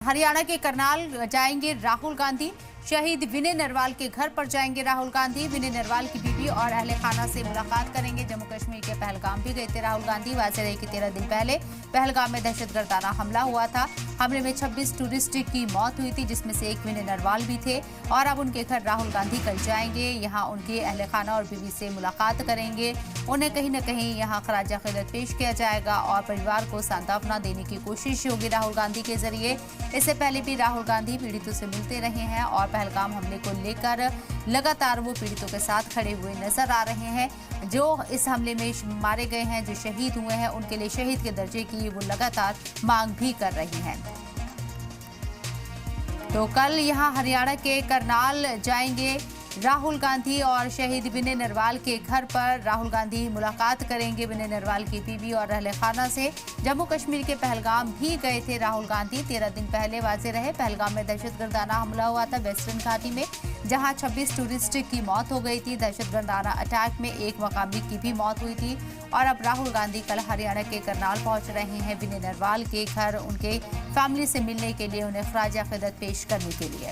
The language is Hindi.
हरियाणा के करनाल जाएंगे राहुल गांधी। शहीद विनय नरवाल के घर पर जाएंगे राहुल गांधी। विनय नरवाल की बीवी और अहले खाना से मुलाकात करेंगे। जम्मू कश्मीर के पहलगाम भी गए थे राहुल गांधी। वाज़ेह रहे कि 13 दिन पहले पहलगाम में दहशतगर्दाना हमला हुआ था। हमले में 26 टूरिस्ट की मौत हुई थी, जिसमें से एक विनय नरवाल भी थे। और अब उनके घर राहुल गांधी कल जाएंगे। यहाँ उनके अहले खाना और बीवी से मुलाकात करेंगे। उन्हें कहीं न कहीं यहाँ खराज अक़ीदत पेश किया जाएगा और परिवार को सांत्वना देने की कोशिश होगी राहुल गांधी के जरिए। इससे पहले भी राहुल गांधी पीड़ितों से मिलते रहे हैं और पहलगाम हमले को लेकर लगातार वो पीड़ितों के साथ खड़े हुए नजर आ रहे हैं। जो इस हमले में मारे गए हैं, जो शहीद हुए हैं, उनके लिए शहीद के दर्जे की वो लगातार मांग भी कर रही हैं। तो कल यहाँ हरियाणा के करनाल जाएंगे राहुल गांधी और शहीद विनय नरवाल के घर पर राहुल गांधी मुलाकात करेंगे विनय नरवाल की बीवी और अहले खाना से। जम्मू कश्मीर के पहलगाम भी गए थे राहुल गांधी। 13 दिन पहले वाज़ेह रहे पहलगाम में दहशतगर्दाना हमला हुआ था वेस्टर्न घाटी में, जहां 26 टूरिस्ट की मौत हो गई थी। दहशतगर्दाना अटैक में एक मकामी की भी मौत हुई थी। और अब राहुल गांधी कल हरियाणा के करनाल पहुंच रहे हैं विनय नरवाल के घर, उनके फैमिली से मिलने के लिए, उन्हें खराज अक़ीदत पेश करने के लिए।